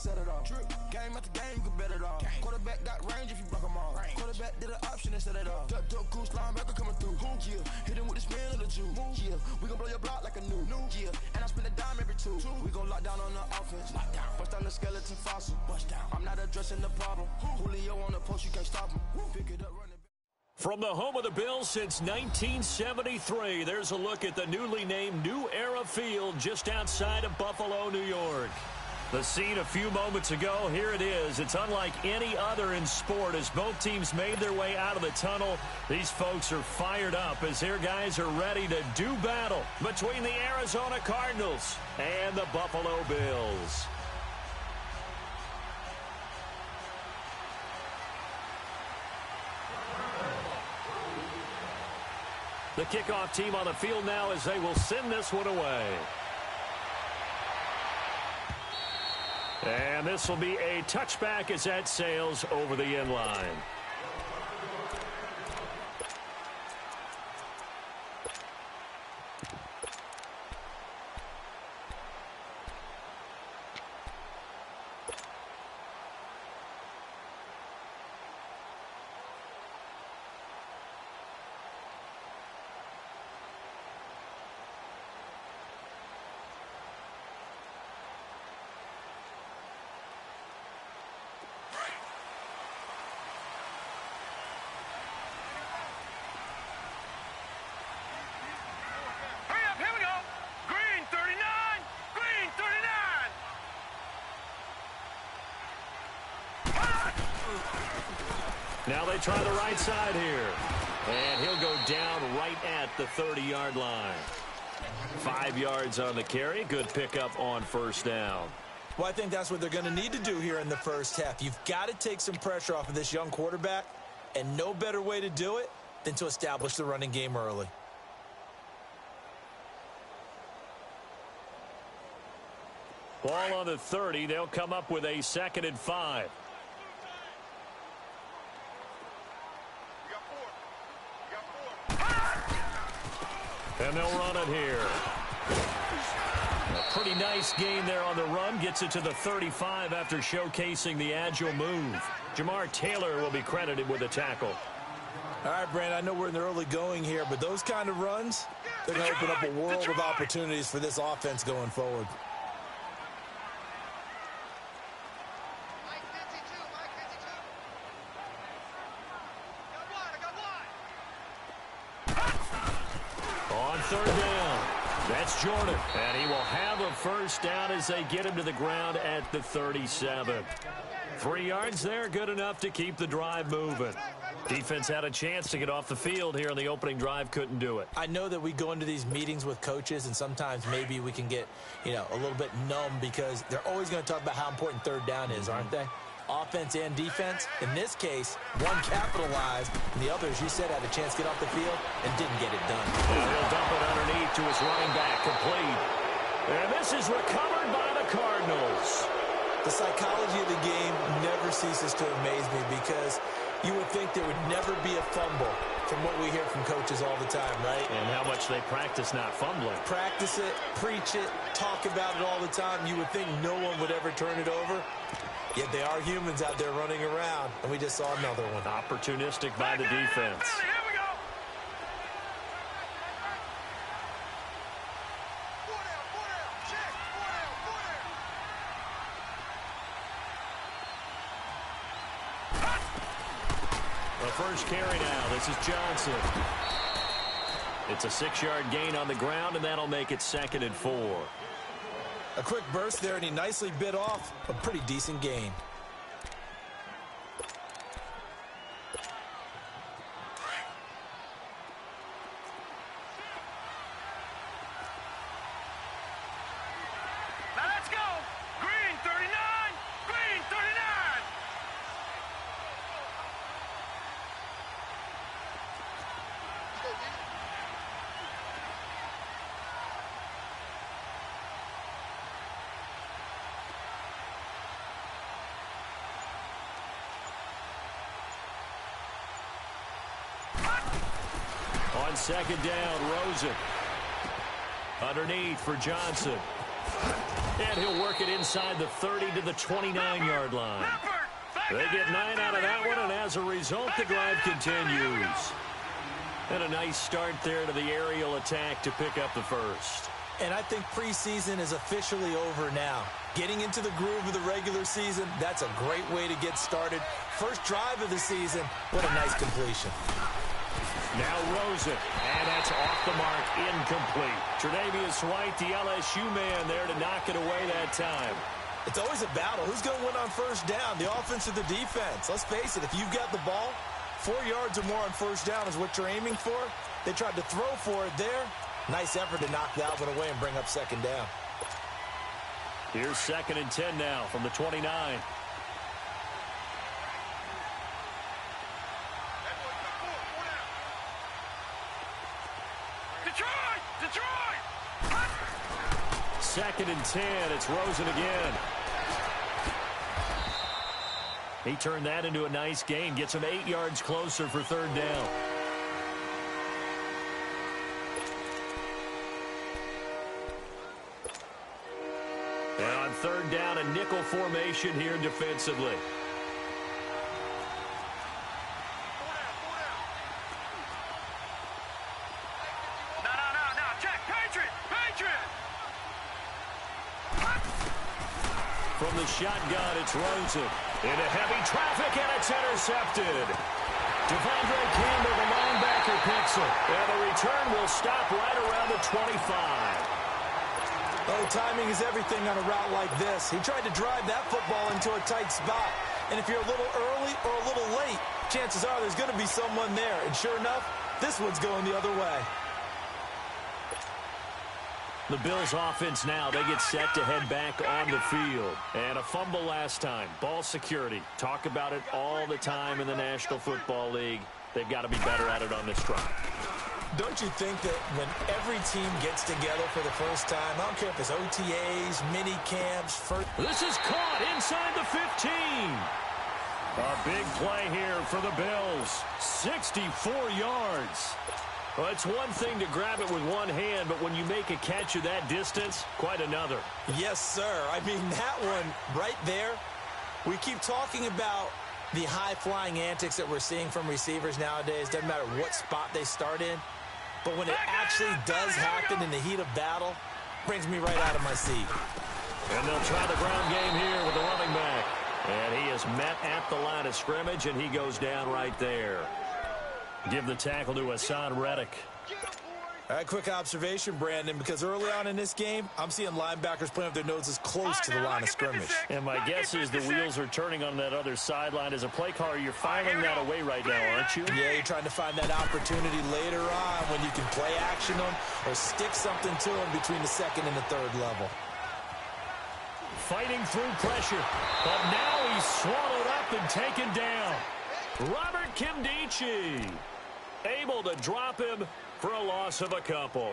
set it off. Game after game, you can bet it off. Quarterback got range if you block them all. Quarterback did an option instead of off. Duck goose linebacker coming through. Yeah, hit him with the spin of the juice. Yeah, we gon' blow your block like a new. Yeah, and I spend a dime every two. We gon' lock down on the offense. Bust down the skeleton fossil. Bust down. I'm not addressing the problem. Julio on the post, you can't stop him. Pick it up, run it back. From the home of the Bills since 1973, there's a look at the newly named New Era Field just outside of Buffalo, New York. The scene a few moments ago, here it is. It's unlike any other in sport as both teams made their way out of the tunnel. These folks are fired up as their guys are ready to do battle between the Arizona Cardinals and the Buffalo Bills. The kickoff team on the field now as they will send this one away. And this will be a touchback as that sails over the end line. Now they try the right side here. And he'll go down right at the 30-yard line. 5 yards on the carry. Good pickup on first down. Well, I think that's what they're going to need to do here in the first half. You've got to take some pressure off of this young quarterback, and no better way to do it than to establish the running game early. Ball on the 30. They'll come up with a 2nd and 5. And they'll run it here. A pretty nice gain there on the run. Gets it to the 35 after showcasing the agile move. Jamar Taylor will be credited with a tackle. All right, Brandon, I know we're in the early going here, but those kind of runs, they're going to open up a world of opportunities for this offense going forward. Third down. That's Jordan. And he will have a first down as they get him to the ground at the 37. 3 yards there, good enough to keep the drive moving. Defense had a chance to get off the field here on the opening drive, couldn't do it. I know that we go into these meetings with coaches, and sometimes maybe we can get, a little bit numb because they're always going to talk about how important third down is, aren't they? Offense and defense. In this case, one capitalized, and the other, as you said, had a chance to get off the field and didn't get it done. And he'll dump it underneath to his running back, complete. And this is recovered by the Cardinals. The psychology of the game never ceases to amaze me because you would think there would never be a fumble from what we hear from coaches all the time, right? And how much they practice not fumbling. Practice it, preach it, talk about it all the time. You would think no one would ever turn it over. Yet they are humans out there running around, and we just saw another one. Opportunistic by the defense. Here we go. The first carry now. This is Johnson. It's a 6-yard gain on the ground, and that'll make it 2nd and 4. A quick burst there, and he nicely bit off a pretty decent gain. Now let's go. Green 39. Green 39. On 2nd down, Rosen. Underneath for Johnson. And he'll work it inside the 30 to the 29-yard line. They get 9 out of that one, and as a result, the drive continues. And a nice start there to the aerial attack to pick up the first. And I think preseason is officially over now. Getting into the groove of the regular season, that's a great way to get started. First drive of the season, what a nice completion. Now Rosen, and that's off the mark, incomplete. Tre'Davious White, the LSU man there to knock it away that time. It's always a battle. Who's going to win on first down, the offense or the defense? Let's face it, if you've got the ball, 4 yards or more on first down is what you're aiming for. They tried to throw for it there. Nice effort to knock that one away and bring up second down. Here's 2nd and 10 now from the 29. Detroit! 2nd and 10. It's Rosen again. He turned that into a nice gain. Gets him 8 yards closer for 3rd down. And on 3rd down, a nickel formation here defensively. No, check, Patriot! From the shotgun, it's Rosen. Into heavy traffic, and it's intercepted. Devondre Campbell, the linebacker, picks it. And the return will stop right around the 25. Oh, timing is everything on a route like this. He tried to drive that football into a tight spot. And if you're a little early or a little late, chances are there's going to be someone there. And sure enough, this one's going the other way. The Bills offense now, they get set to head back on the field. And a fumble last time. Ball security. Talk about it all the time in the National Football League. They've got to be better at it on this drive. Don't you think that when every team gets together for the first time, I don't care if it's OTAs, mini camps, This is caught inside the 15. A big play here for the Bills. 64 yards. Well, it's one thing to grab it with one hand, but when you make a catch of that distance, quite another. Yes, sir. I mean, that one right there, we keep talking about the high-flying antics that we're seeing from receivers nowadays. Doesn't matter what spot they start in. But when it actually does happen in the heat of battle, brings me right out of my seat. And they'll try the ground game here with the running back. And he is met at the line of scrimmage, and he goes down right there. Give the tackle to Hassan Reddick. All right, quick observation, Brandon, because early on in this game, I'm seeing linebackers playing with their noses close to the line of scrimmage. And my guess is the wheels are turning on that other sideline. As a play caller, you're filing that away right now, aren't you? Yeah, you're trying to find that opportunity later on when you can play action them or stick something to them between the 2nd and the 3rd level. Fighting through pressure, but now he's swallowed up and taken down. Robert Kimdichie able to drop him for a loss of a couple.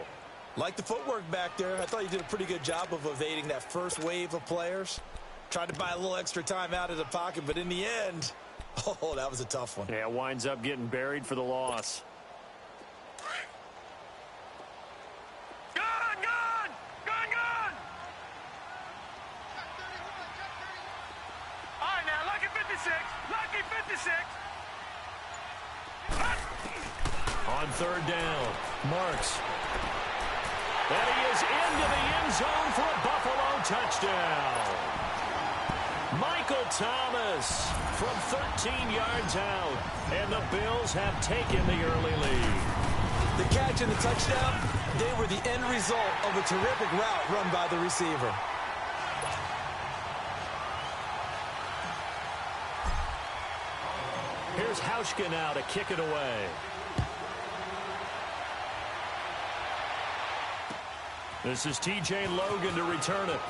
Like the footwork back there, I thought you did a pretty good job of evading that first wave of players. Tried to buy a little extra time out of the pocket, but in the end, oh, that was a tough one. Yeah, winds up getting buried for the loss. Gun! All right, now, lucky 56. On 3rd down, Marks. And he is into the end zone for a Buffalo touchdown. Michael Thomas from 13 yards out. And the Bills have taken the early lead. The catch and the touchdown, they were the end result of a terrific route run by the receiver. Here's Hauschka now to kick it away. This is T.J. Logan to return it.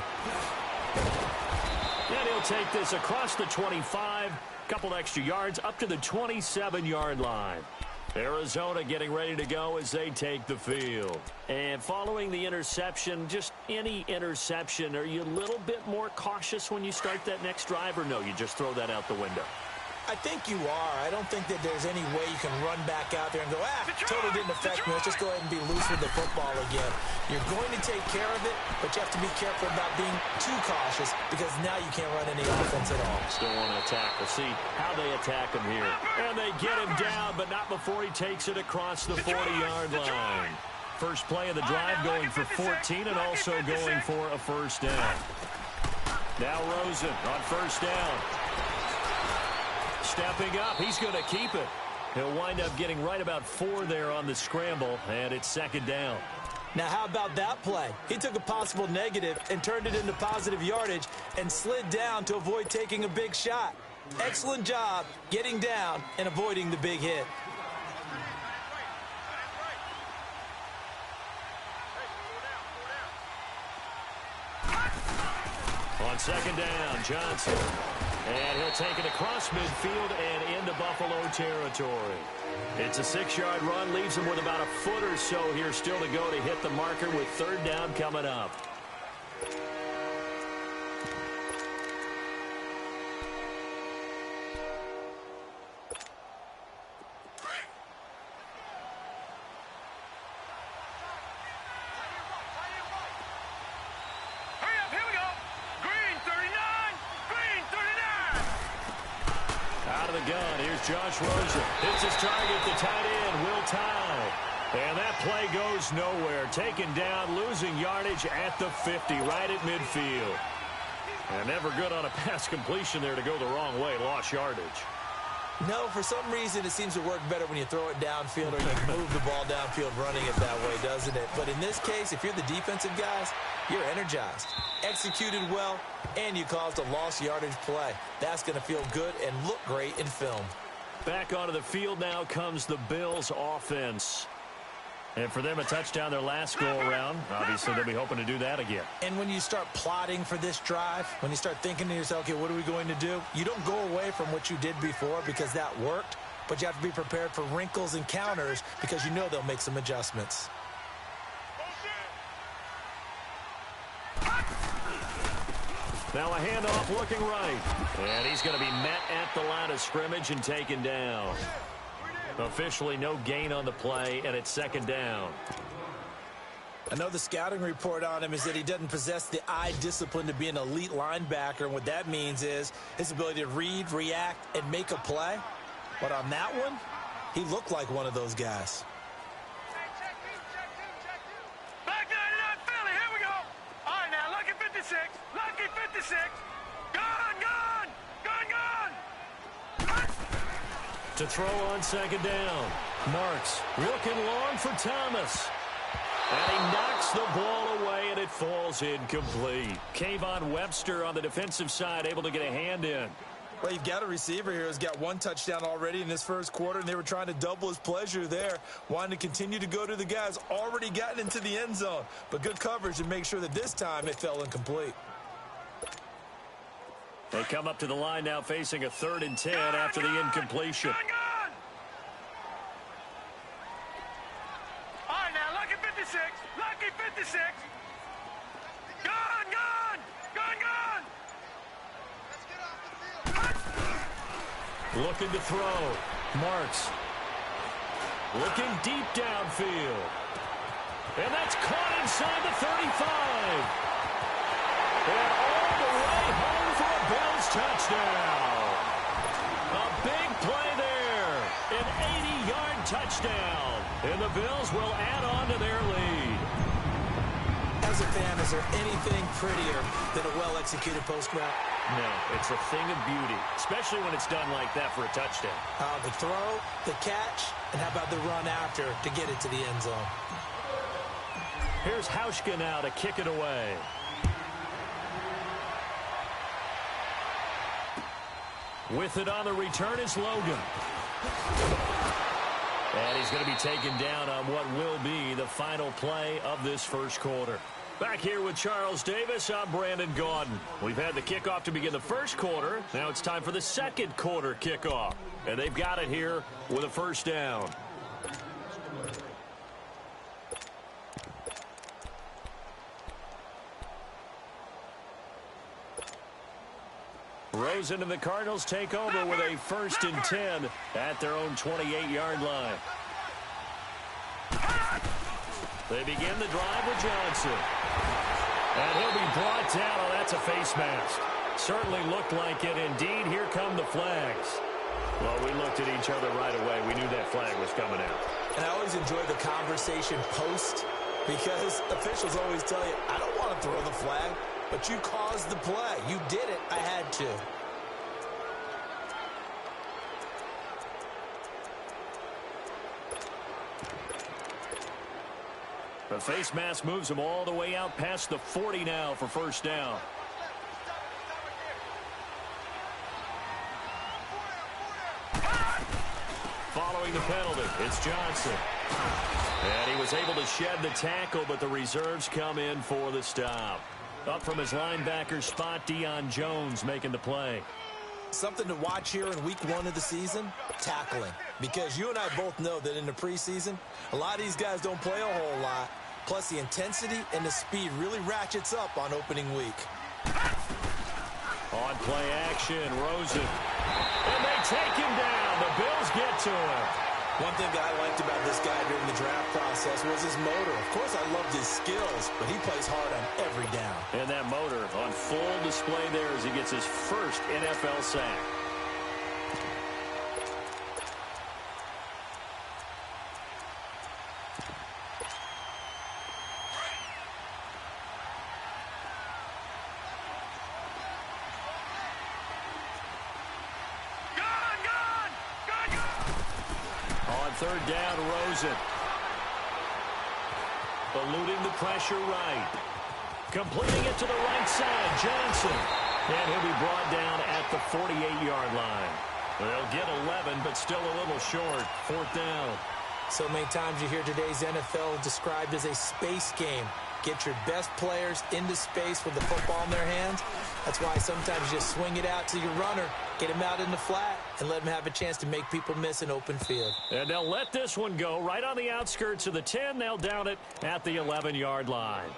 And he'll take this across the 25, couple extra yards up to the 27-yard line. Arizona getting ready to go as they take the field. And following the interception, just any interception, are you a little bit more cautious when you start that next drive, or no, you just throw that out the window? I think you are. I don't think that there's any way you can run back out there and go, totally didn't affect me. Let's just go ahead and be loose with the football again. You're going to take care of it, but you have to be careful about being too cautious because now you can't run any offense at all. Still want to attack. We'll see how they attack him here. And they get him down, but not before he takes it across the 40-yard line. First play of the drive going for 14 and also going for a first down. Now Rosen on first down. Stepping up, he's going to keep it. He'll wind up getting right about 4 there on the scramble, and it's second down. Now, how about that play? He took a possible negative and turned it into positive yardage and slid down to avoid taking a big shot. Excellent job getting down and avoiding the big hit. On second down, Johnson. And he'll take it across midfield and into Buffalo territory. It's a 6-yard run, leaves him with about a foot or so here still to go to hit the marker with third down coming up. Josh Rosen hits his target, the tight end, Will Tye. And that play goes nowhere. Taken down, losing yardage at the 50, right at midfield. And never good on a pass completion there to go the wrong way. Lost yardage. No, for some reason it seems to work better when you throw it downfield or you move the ball downfield running it that way, doesn't it? But in this case, if you're the defensive guys, you're energized, executed well, and you caused a lost yardage play. That's going to feel good and look great in film. Back onto the field now comes the Bills offense. And for them, a touchdown their last go-around. Obviously, they'll be hoping to do that again. And when you start plotting for this drive, when you start thinking to yourself, okay, what are we going to do? You don't go away from what you did before because that worked, but you have to be prepared for wrinkles and counters because you know they'll make some adjustments. Now a handoff looking right. And he's going to be met at the line of scrimmage and taken down. Officially no gain on the play, and it's second down. I know the scouting report on him is that he doesn't possess the eye discipline to be an elite linebacker, and what that means is his ability to read, react, and make a play. But on that one, he looked like one of those guys. Back 99 Philly, here we go. All right, now, lucky 56, lucky 56. Gone, gone, gone, gone. To throw on second down. Marks looking long for Thomas. And he knocks the ball away, and it falls incomplete. Kayvon Webster on the defensive side able to get a hand in. Well, you've got a receiver here who's got one touchdown already in this first quarter, and they were trying to double his pleasure there, wanting to continue to go to the guys already gotten into the end zone. But good coverage to make sure that this time it fell incomplete. They come up to the line now facing a 3rd and 10 after the incompletion. Gone. All right, now, lucky 56, lucky 56. Gone, gone, gone, gone. Looking to throw. Marks. Looking deep downfield. And that's caught inside the 35. And all the way home for a Bills touchdown. A big play there. An 80-yard touchdown. And the Bills will add on to their lead. As a fan, is there anything prettier than a well-executed post route? No, it's a thing of beauty, especially when it's done like that for a touchdown. The throw, the catch, and how about the run after to get it to the end zone? Here's Hauschka now to kick it away. With it on the return is Logan. And he's going to be taken down on what will be the final play of this first quarter. Back here with Charles Davis, I'm Brandon Gaudin. We've had the kickoff to begin the first quarter. Now it's time for the second quarter kickoff. And they've got it here with a first down. Rosen and the Cardinals take over with a 1st and 10 at their own 28-yard line. They begin the drive with Johnson. And he'll be brought down. Oh, that's a face mask. Certainly looked like it. Indeed, here come the flags. Well, we looked at each other right away. We knew that flag was coming out. And I always enjoy the conversation post because officials always tell you, I don't want to throw the flag, but you caused the play. You did it. I had to. The face mask moves him all the way out past the 40 now for 1st down. Following the penalty, it's Johnson. And he was able to shed the tackle, but the reserves come in for the stop. Up from his linebacker spot, Deion Jones making the play. Something to watch here in week 1 of the season, tackling. Because you and I both know that in the preseason, a lot of these guys don't play a whole lot. Plus, the intensity and the speed really ratchets up on opening week. On play action, Rosen. And they take him down. The Bills get to him. One thing that I liked about this guy during the draft process was his motor. Of course, I loved his skills, but he plays hard on every down. And that motor on full display there as he gets his 1st NFL sack. On 3rd down, Rosen. Eluding the pressure right. Completing it to the right side, Johnson. And he'll be brought down at the 48-yard line. They'll get 11, but still a little short. 4th down. So many times you hear today's NFL described as a space game. Get your best players into space with the football in their hands. That's why sometimes you just swing it out to your runner, get him out in the flat, and let him have a chance to make people miss an open field. And they'll let this one go right on the outskirts of the 10. They'll down it at the 11-yard line.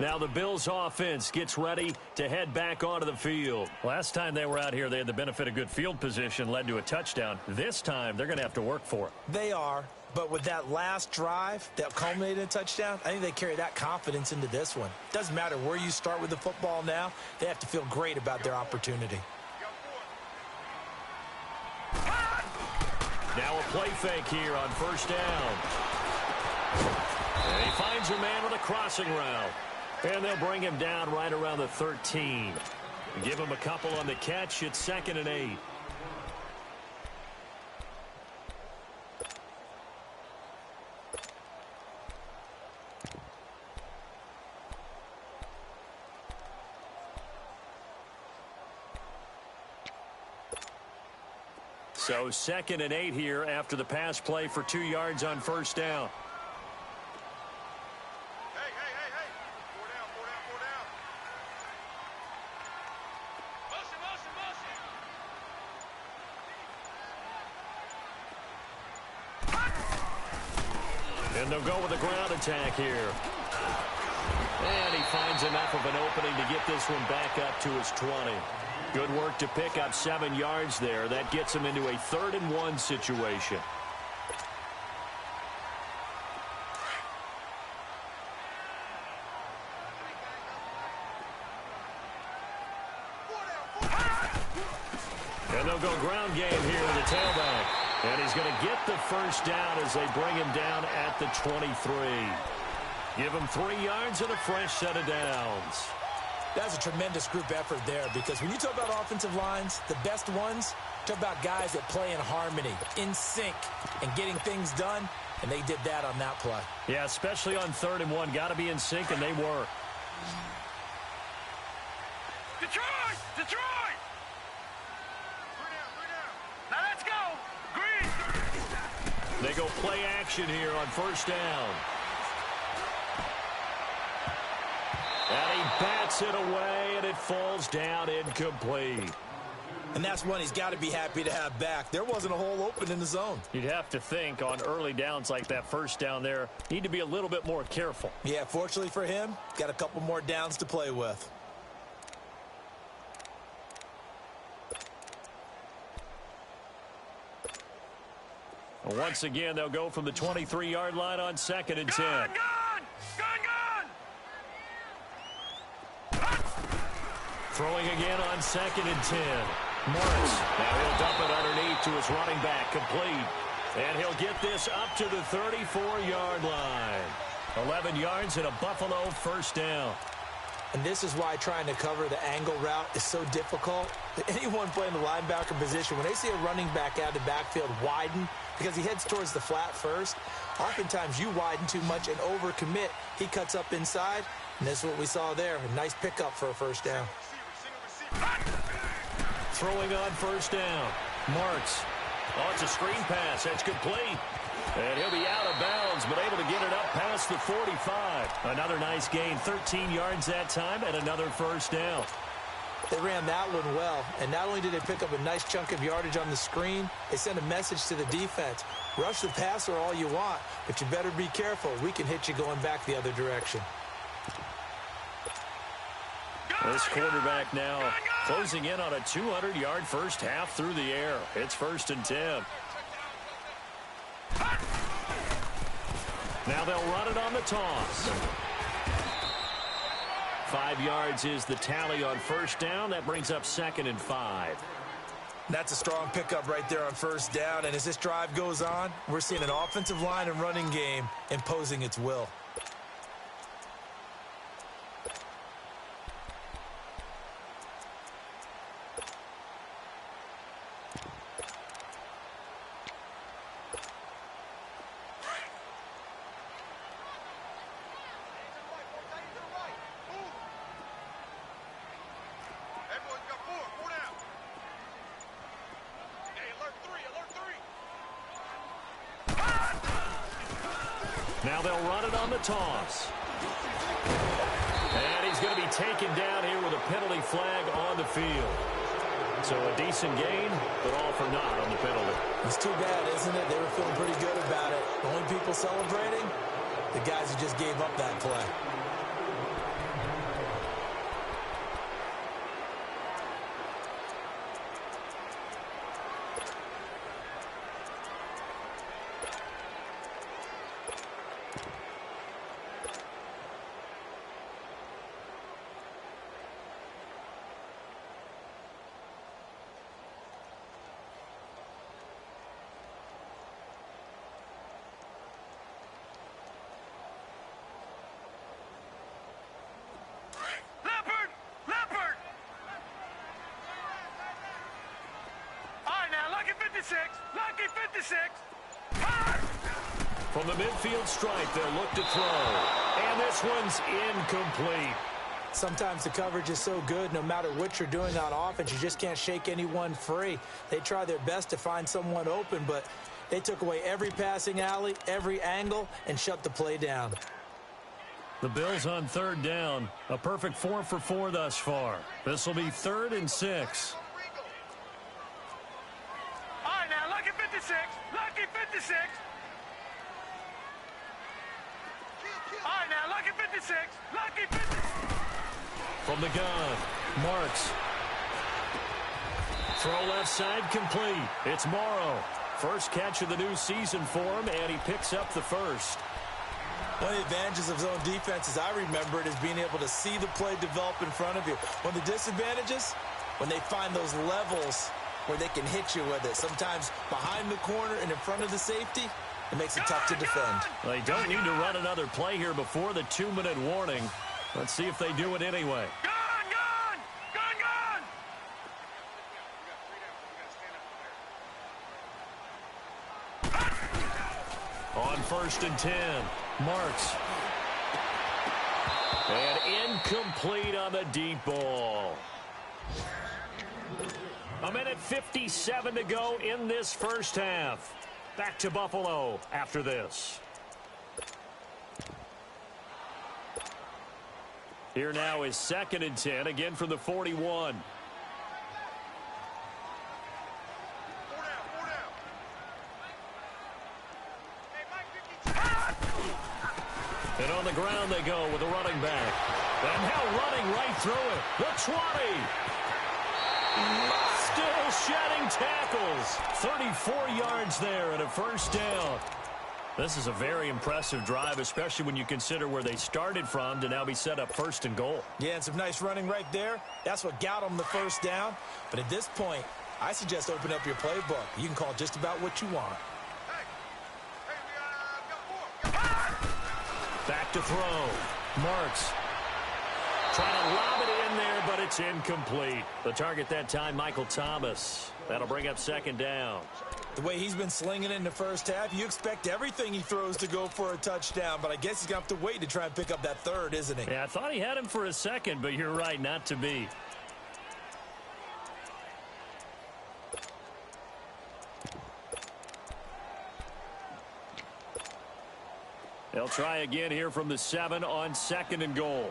Now the Bills offense gets ready to head back onto the field. Last time they were out here, they had the benefit of good field position, led to a touchdown. This time, they're going to have to work for it. They are, but with that last drive that culminated in a touchdown, I think they carry that confidence into this one. Doesn't matter where you start with the football now, they have to feel great about their opportunity. Now a play fake here on 1st down. And he finds a man with a crossing route. And they'll bring him down right around the 13. Give him a couple on the catch. It's 2nd and 8. So 2nd and 8 here after the pass play for 2 yards on 1st down. And they'll go with a ground attack here. And he finds enough of an opening to get this one back up to his 20. Good work to pick up 7 yards there. That gets him into a 3rd and 1 situation. And they'll go ground game here to the tailback. And he's going to get the 1st down as they bring him down at the 23. Give him 3 yards and a fresh set of downs. That's a tremendous group effort there because when you talk about offensive lines, the best ones, talk about guys that play in harmony, in sync, and getting things done, and they did that on that play. Yeah, especially on 3rd and 1. Got to be in sync, and they were. Detroit! Detroit! Now let's go! Green! They go play action here on 1st down. And he bats it away, and it falls down incomplete. And that's one he's got to be happy to have back. There wasn't a hole open in the zone. You'd have to think on early downs like that 1st down there, need to be a little bit more careful. Yeah, fortunately for him, got a couple more downs to play with. Once again, they'll go from the 23-yard line on 2nd and 10. Gone! Throwing again on 2nd and 10. Morris. Now he'll dump it underneath to his running back. Complete. And he'll get this up to the 34-yard line. 11 yards and a Buffalo first down. And this is why trying to cover the angle route is so difficult. Anyone playing the linebacker position, when they see a running back out of the backfield widen, because he heads towards the flat first, oftentimes you widen too much and overcommit. He cuts up inside, and this is what we saw there. A nice pickup for a first down. Throwing on first down. Marks. Oh, it's a screen pass. That's complete. And he'll be out of bounds, but able to get it up past the 45. Another nice gain, 13 yards that time, and another first down. They ran that one well, and not only did they pick up a nice chunk of yardage on the screen, they sent a message to the defense. Rush the passer all you want, but you better be careful. We can hit you going back the other direction. This quarterback now closing in on a 200-yard first half through the air. It's 1st and 10. Now they'll run it on the toss. 5 yards is the tally on first down. That brings up 2nd and 5. That's a strong pickup right there on first down. And as this drive goes on, we're seeing an offensive line and running game imposing its will. Now they'll run it on the toss. And he's going to be taken down here with a penalty flag on the field. So a decent gain, but all for naught on the penalty. It's too bad, isn't it? They were feeling pretty good about it. The only people celebrating, the guys who just gave up that play. Lucky 56. From the midfield stripe, they'll look to throw. And this one's incomplete. Sometimes the coverage is so good, no matter what you're doing on offense, you just can't shake anyone free. They try their best to find someone open, but they took away every passing alley, every angle, and shut the play down. The Bills on 3rd down. A perfect 4 for 4 thus far. This will be 3rd and 6. All right, now, lucky 56. Lucky 56. All right, now, lucky 56. Lucky 56. From the gun, Marks. Throw left side complete. It's Morrow. First catch of the new season for him, and he picks up the first. One of the advantages of zone defense, as I remember it, is being able to see the play develop in front of you. One of the disadvantages, when they find those levels where they can hit you with it. Sometimes behind the corner and in front of the safety, it makes it tough to defend. They don't need to run another play here before the 2-minute warning. Let's see if they do it anyway. On 1st and 10, Marks. And incomplete on the deep ball. A minute 57 to go in this first half. Back to Buffalo after this. Here now is 2nd and 10, again from the 41. And on the ground they go with a running back. And now running right through it. The 20. Still shedding tackles. 34 yards there and a first down. This is a very impressive drive, especially when you consider where they started from to now be set up first and goal. Yeah, and some nice running right there. That's what got them the first down. But at this point, I suggest open up your playbook. You can call just about what you want. Back to throw. Marks. Trying to lob it in there, but it's incomplete. The target that time, Michael Thomas. That'll bring up second down. The way he's been slinging it in the first half, you expect everything he throws to go for a touchdown, but I guess he's going to have to wait to try and pick up that third, isn't he? Yeah, I thought he had him for a second, but you're right, not to be. They'll try again here from the 7 on second and goal.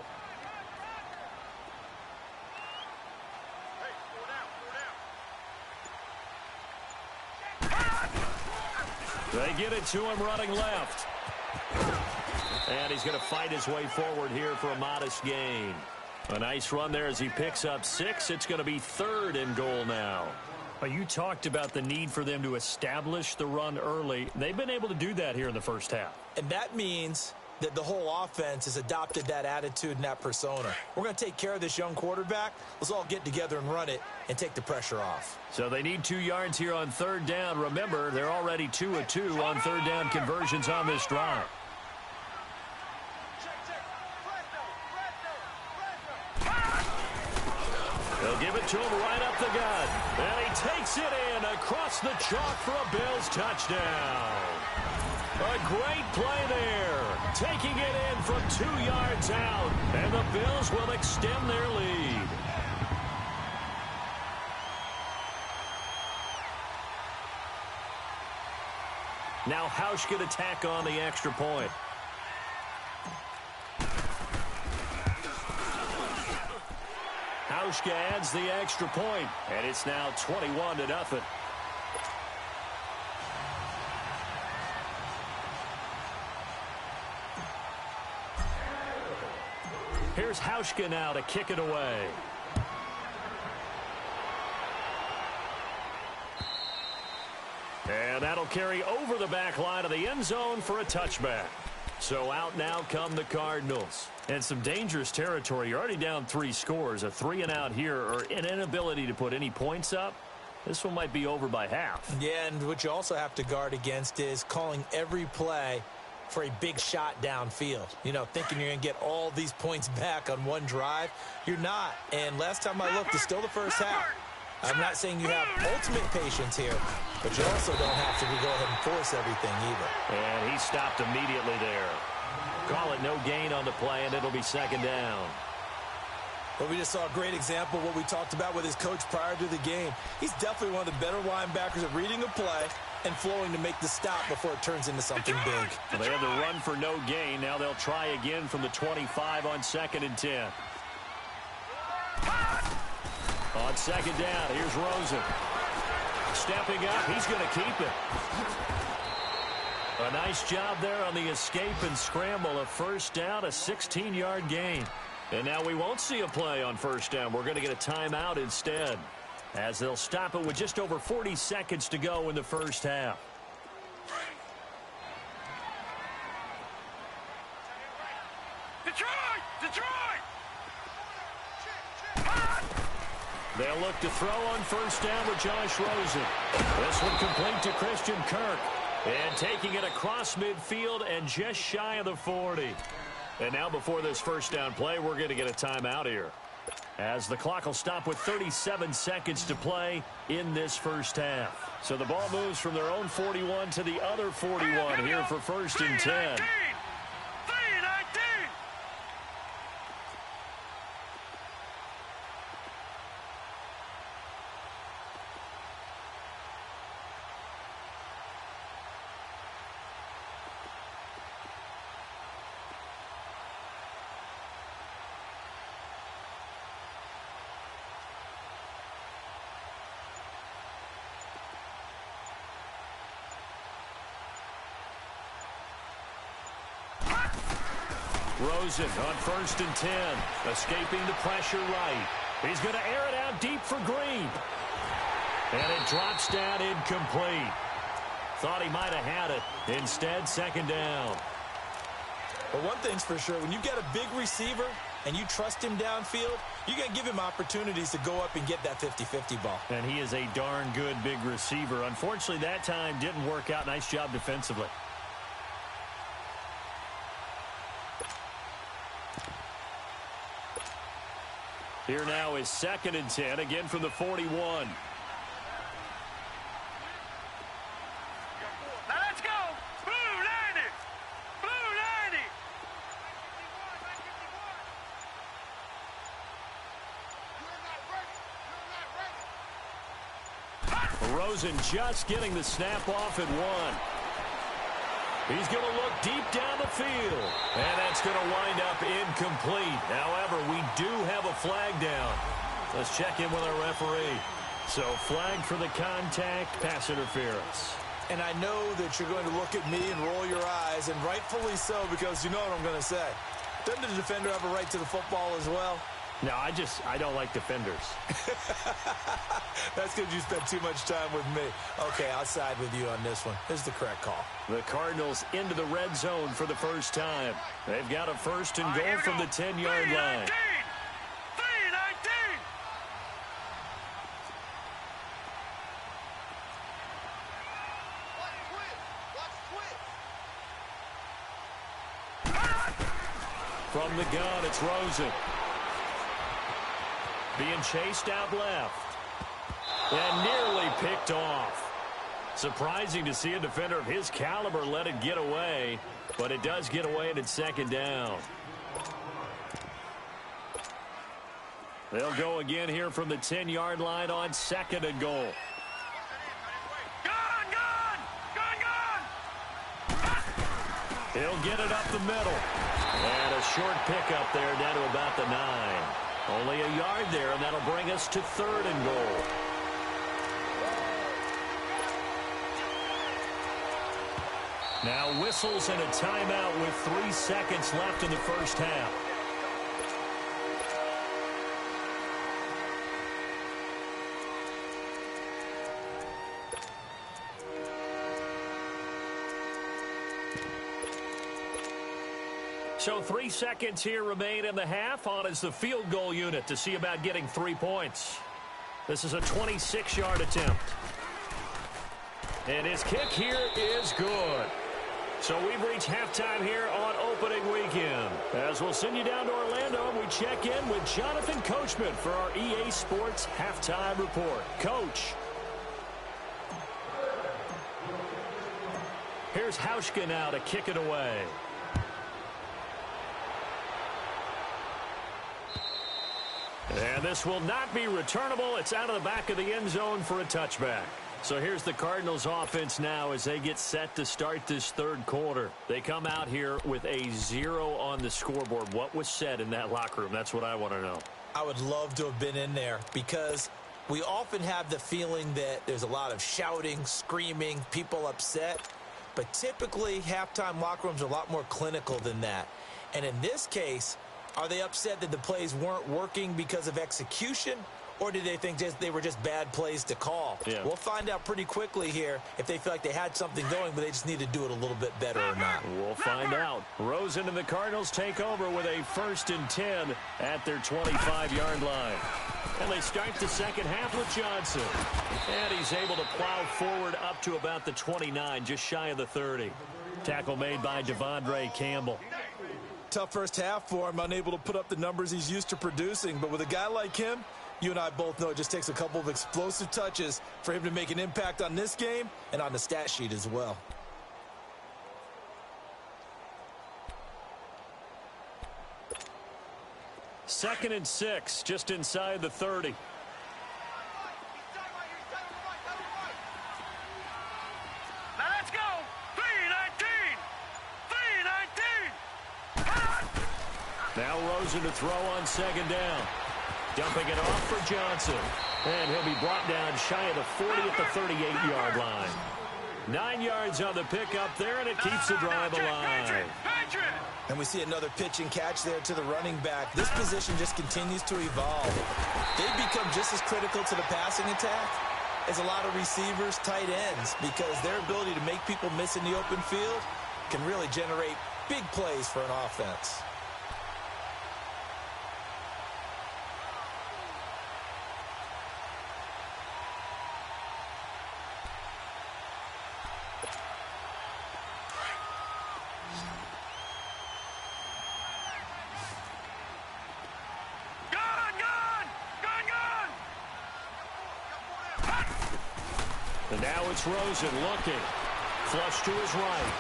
They get it to him running left. And he's going to fight his way forward here for a modest gain. A nice run there as he picks up 6. It's going to be third and goal now. You talked about the need for them to establish the run early. They've been able to do that here in the first half. And that means that the whole offense has adopted that attitude and that persona. We're going to take care of this young quarterback. Let's all get together and run it and take the pressure off. So they need 2 yards here on third down. Remember, they're already 2 of 2 on third down conversions on this drive. They'll give it to him right up the gut. And he takes it in across the chalk for a Bills touchdown. A great play there. Taking it in from 2 yards out. And the Bills will extend their lead. Now Hausch could attack on the extra point. Hauschka adds the extra point, and it's now 21-0. Here's Hauschka now to kick it away. And that'll carry over the back line of the end zone for a touchback. So out now come the Cardinals. And some dangerous territory. You're already down 3 scores. A 3 and out here, or an inability to put any points up. This one might be over by half. Yeah, and what you also have to guard against is calling every play for a big shot downfield. You know, thinking you're going to get all these points back on one drive. You're not. And last time I looked, it's still the first half. I'm not saying you have ultimate patience here, but you also don't have to go ahead and force everything either. And he stopped immediately there. Call it no gain on the play, and it'll be second down. But we just saw a great example of what we talked about with his coach prior to the game. He's definitely one of the better linebackers at reading a play and flowing to make the stop before it turns into something big. Well, they had the run for no gain. Now they'll try again from the 25 on second and 10. On second down, here's Rosen. Stepping up, he's going to keep it. A nice job there on the escape and scramble. A first down, a 16-yard gain. And now we won't see a play on first down. We're going to get a timeout instead, as they'll stop it with just over 40 seconds to go in the first half. Detroit! They'll look to throw on first down with Josh Rosen. This one complete to Christian Kirk. And taking it across midfield and just shy of the 40. And now before this first down play, we're going to get a timeout here, as the clock will stop with 37 seconds to play in this first half. So the ball moves from their own 41 to the other 41 here for first and 10. Rosen on first and 10, escaping the pressure right. He's going to air it out deep for Green. And it drops down incomplete. Thought he might have had it. Instead, second down. Well, one thing's for sure. When you get a big receiver and you trust him downfield, you're going to give him opportunities to go up and get that 50-50 ball. And he is a darn good big receiver. Unfortunately, that time didn't work out. Nice job defensively. Here now is 2nd and 10, again from the 41. Now let's go. Blue 90. Blue 90. Rosen just getting the snap off at 1. He's going to look deep down the field. And that's going to wind up incomplete. However, we do have a flag down. Let's check in with our referee. So, flag for the contact, pass interference. And I know that you're going to look at me and roll your eyes, and rightfully so, because you know what I'm going to say. Doesn't the defender have a right to the football as well? No, I don't like defenders. That's because you spent too much time with me. Okay, I'll side with you on this one. This is the correct call. The Cardinals into the red zone for the first time. They've got a 1st and goal from the 10-yard line. 319. From the gun, it's Rosen. Being chased out left. And nearly picked off. Surprising to see a defender of his caliber let it get away. But it does get away, and it's 2nd down. They'll go again here from the 10-yard line on 2nd and goal. He'll get it up the middle. And a short pickup there down to about the 9. Only a yard there, and that'll bring us to 3rd and goal. Now whistles and a timeout with 3 seconds left in the first half. So 3 seconds here remain in the half. On is the field goal unit to see about getting 3 points. This is a 26-yard attempt. And his kick here is good. So we've reached halftime here on opening weekend. As we'll send you down to Orlando, and we check in with Jonathan Coachman for our EA Sports Halftime Report. Coach. Here's Hauschka now to kick it away. And this will not be returnable. It's out of the back of the end zone for a touchback. So here's the Cardinals offense now as they get set to start this 3rd quarter. They come out here with a 0 on the scoreboard. What was said in that locker room? That's what I want to know. I would love to have been in there because we often have the feeling that there's a lot of shouting, screaming, people upset. But typically, halftime locker rooms are a lot more clinical than that. And in this case, are they upset that the plays weren't working because of execution? Or did they think they were just bad plays to call? Yeah. We'll find out pretty quickly here if they feel like they had something going, but they just need to do it a little bit better or not. We'll find out. Rosen and the Cardinals take over with a 1st and 10 at their 25-yard line. And they start the second half with Johnson. And he's able to plow forward up to about the 29, just shy of the 30. Tackle made by Devondre Campbell. Tough first half for him, unable to put up the numbers he's used to producing. But with a guy like him, you and I both know it just takes a couple of explosive touches for him to make an impact on this game and on the stat sheet as well. Second and 6, just inside the 30. Now let's go. 319. 319. Now Rosen to throw on 2nd down. Dumping it off for Johnson. And he'll be brought down shy of the 40 at the 38-yard line. 9 yards on the pickup there, and it keeps the drive alive. And we see another pitch and catch there to the running back. This position just continues to evolve. They become just as critical to the passing attack is a lot of receivers, tight ends, because their ability to make people miss in the open field can really generate big plays for an offense. And now it's Rosen looking. Flush to his right.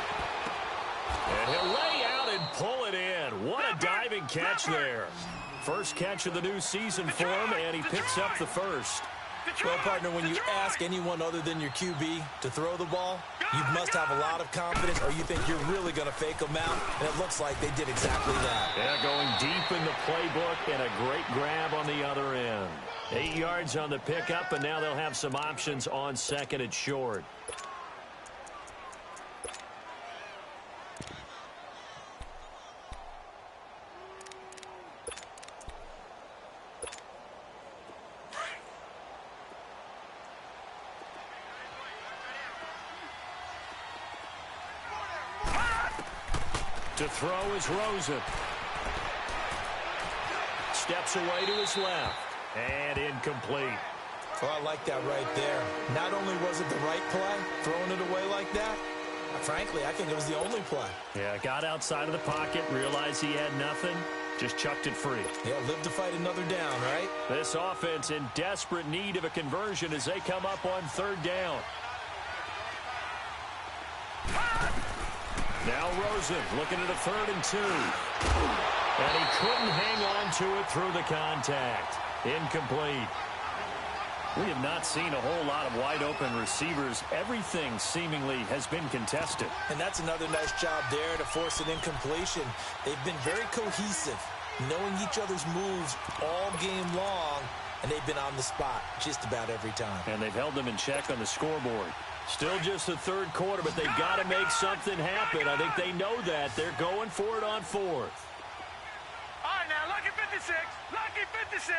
And he'll lay out and pull it in. What a diving catch there. First catch of the new season for him, and he picks up the first. Well, partner, when you ask anyone other than your QB to throw the ball, you must have a lot of confidence, or you think you're really going to fake them out, and it looks like they did exactly that. Yeah, going deep in the playbook, and a great grab on the other end. 8 yards on the pickup, and now they'll have some options on second and short. To throw is Rosen. Steps away to his left. And incomplete. Well, I like that right there. Not only was it the right play, throwing it away like that, frankly, I think it was the only play. Yeah, got outside of the pocket, realized he had nothing, just chucked it free. Yeah, live to fight another down, right? This offense in desperate need of a conversion as they come up on third down. Now Rosen looking at a 3rd and 2. And he couldn't hang on to it through the contact. Incomplete. We have not seen a whole lot of wide-open receivers. Everything seemingly has been contested. And that's another nice job there to force an incompletion. They've been very cohesive, knowing each other's moves all game long, and they've been on the spot just about every time. And they've held them in check on the scoreboard. Still just the third quarter, but they've got to make something happen. I think they know that. They're going for it on 4th. All right, now, lucky 56. Lucky 56.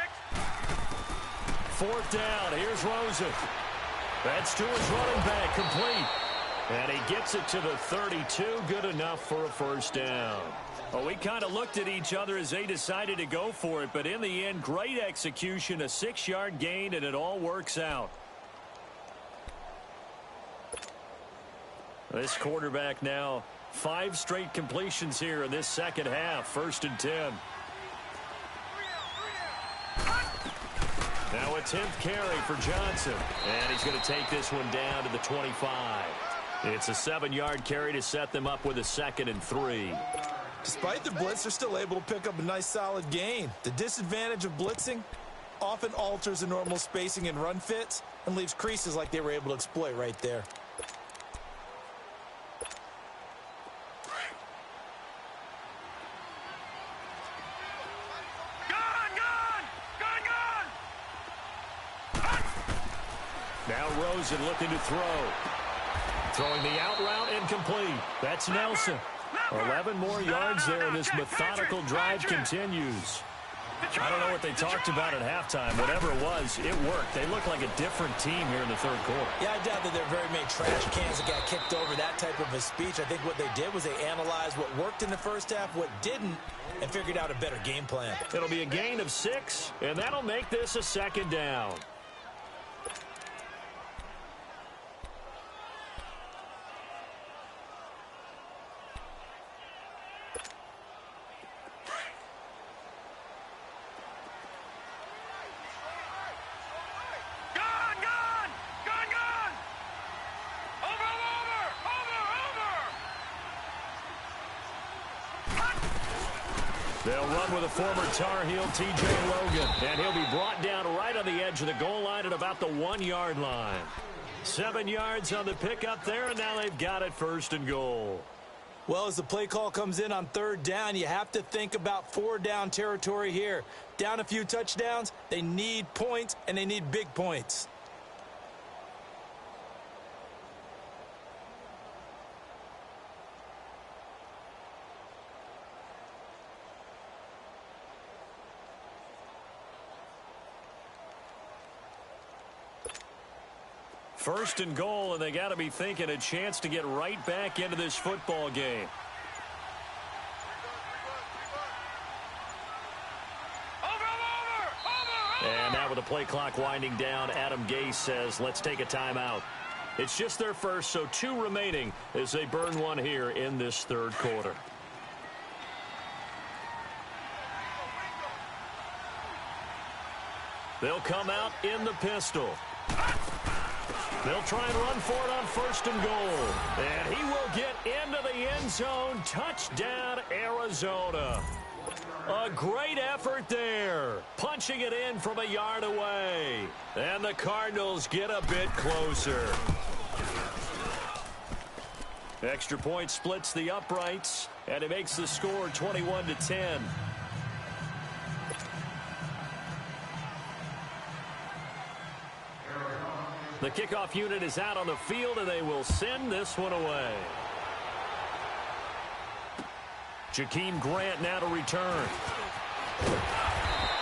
4th down. Here's Rosen. That's to his running back. Complete. And he gets it to the 32. Good enough for a first down. Well, we kind of looked at each other as they decided to go for it, but in the end, great execution, a 6-yard gain, and it all works out. This quarterback now 5 straight completions here in this second half. 1st and 10. Now a 10th carry for Johnson. And he's going to take this one down to the 25. It's a 7-yard carry to set them up with a 2nd and 3. Despite the blitz, they're still able to pick up a nice solid gain. The disadvantage of blitzing often alters the normal spacing and run fits and leaves creases like they were able to exploit right there. Now Rosen looking to throw. Throwing the out route incomplete. That's Nelson. 11 more yards there, and this methodical drive continues. I don't know what they talked about at halftime. Whatever it was, it worked. They look like a different team here in the third quarter. Yeah, I doubt that there are very many trash cans that got kicked over, that type of a speech. I think what they did was they analyzed what worked in the first half, what didn't, and figured out a better game plan. It'll be a gain of 6, and that'll make this a 2nd down. They'll run with a former Tar Heel, T.J. Logan, and he'll be brought down right on the edge of the goal line at about the 1-yard line. 7 yards on the pickup there, and now they've got it 1st and goal. Well, as the play call comes in on 3rd down, you have to think about 4-down territory here. Down a few touchdowns, they need points, and they need big points. First and goal, and they got to be thinking a chance to get right back into this football game. And now with the play clock winding down, Adam Gase says, let's take a timeout. It's just their first, so 2 remaining as they burn one here in this third quarter. They'll come out in the pistol. They'll try and run for it on first and goal. And he will get into the end zone. Touchdown, Arizona. A great effort there. Punching it in from a yard away. And the Cardinals get a bit closer. Extra point splits the uprights. And it makes the score 21-10. The kickoff unit is out on the field, and they will send this one away. Jakeem Grant now to return.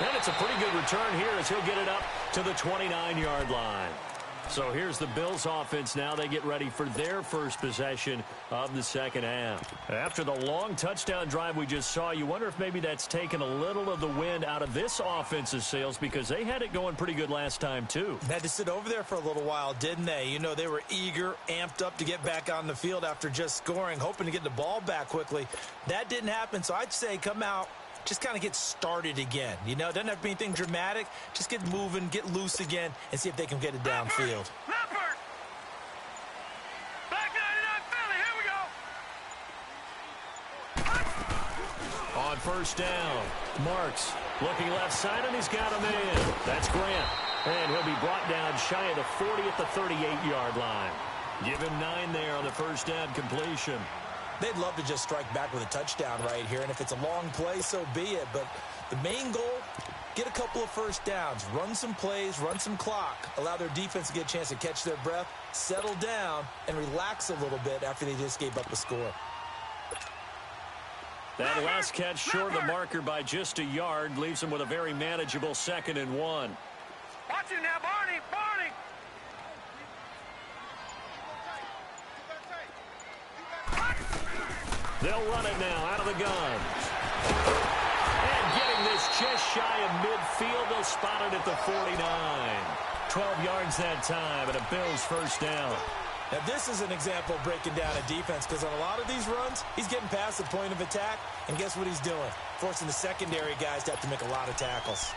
And it's a pretty good return here as he'll get it up to the 29-yard line. So here's the Bills offense now. They get ready for their first possession of the second half. After the long touchdown drive we just saw, you wonder if maybe that's taken a little of the wind out of this offense's sails because they had it going pretty good last time too. They had to sit over there for a little while, didn't they? You know, they were eager, amped up to get back on the field after just scoring, hoping to get the ball back quickly. That didn't happen, so I'd say come out, just kind of get started again. You know, it doesn't have to be anything dramatic. Just get moving, get loose again, and see if they can get it downfield. Leopard! Back 99 Philly, here we go! On first down, Marks looking left side, and he's got a man. That's Grant. And he'll be brought down shy of the 40 at the 38-yard line. Give him 9 there on the first down completion. They'd love to just strike back with a touchdown right here, and if it's a long play, so be it. But the main goal, get a couple of first downs, run some plays, run some clock, allow their defense to get a chance to catch their breath, settle down, and relax a little bit after they just gave up a score. That last catch short of the marker by just a yard leaves them with a very manageable 2nd and 1. Watch it now, Barney! Barney! They'll run it now out of the gun. And getting this just shy of midfield, they'll spot it at the 49. 12 yards that time, and a Bills first down. Now, this is an example of breaking down a defense because on a lot of these runs, he's getting past the point of attack, and guess what he's doing? Forcing the secondary guys to have to make a lot of tackles.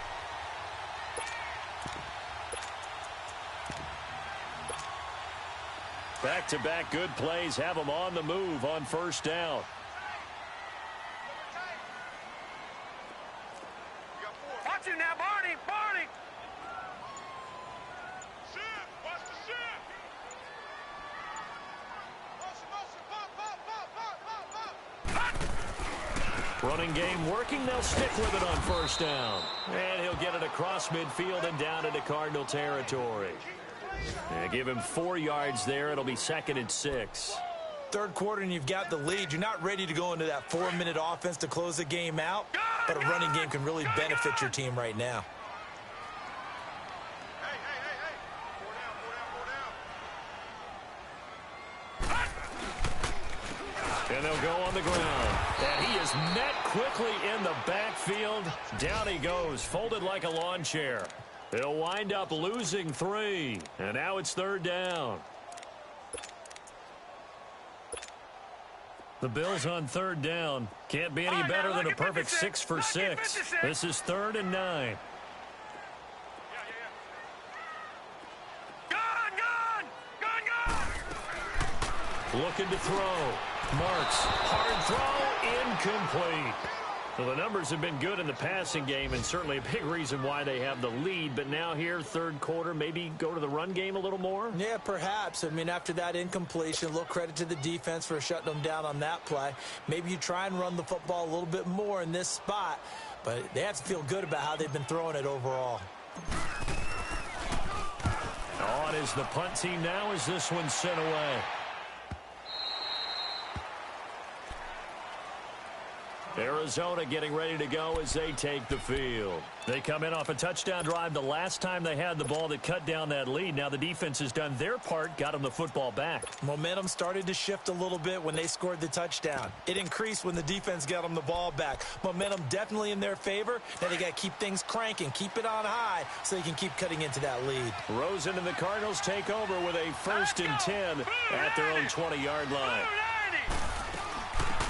Back-to-back good plays have them on the move on first down. Watch it now, Barney! Barney! Watch the shit! Running game working. They'll stick with it on first down. And he'll get it across midfield and down into Cardinal territory. And give him 4 yards there. It'll be 2nd and 6. Third quarter and you've got the lead. You're not ready to go into that 4-minute offense to close the game out, but a running game can really benefit your team right now. And they'll go on the ground. And he is met quickly in the backfield. Down he goes, folded like a lawn chair. He'll wind up losing 3. And now it's 3rd down. The Bills on 3rd down. Can't be any better than a perfect 6 for 6. This is 3rd and 9. Looking to throw. Marks. Hard throw. Incomplete. So the numbers have been good in the passing game and certainly a big reason why they have the lead. But now here, third quarter, maybe go to the run game a little more? Yeah, perhaps. I mean, after that incompletion, a little credit to the defense for shutting them down on that play. Maybe you try and run the football a little bit more in this spot. But they have to feel good about how they've been throwing it overall. On is the punt team now as this one's sent away. Arizona getting ready to go as they take the field. They come in off a touchdown drive the last time they had the ball that cut down that lead. Now the defense has done their part, got them the football back. Momentum started to shift a little bit when they scored the touchdown. It increased when the defense got them the ball back. Momentum definitely in their favor. Now they got to keep things cranking, keep it on high so they can keep cutting into that lead. Rosen and the Cardinals take over with a 1st and 10 at their own 20-yard line.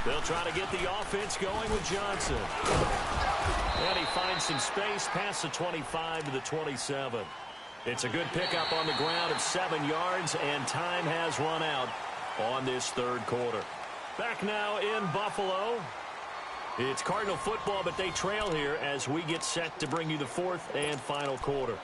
They'll try to get the offense going with Johnson. And he finds some space past the 25 to the 27. It's a good pickup on the ground of 7 yards, and time has run out on this third quarter. Back now in Buffalo. It's Cardinal football, but they trail here as we get set to bring you the 4th and final quarter.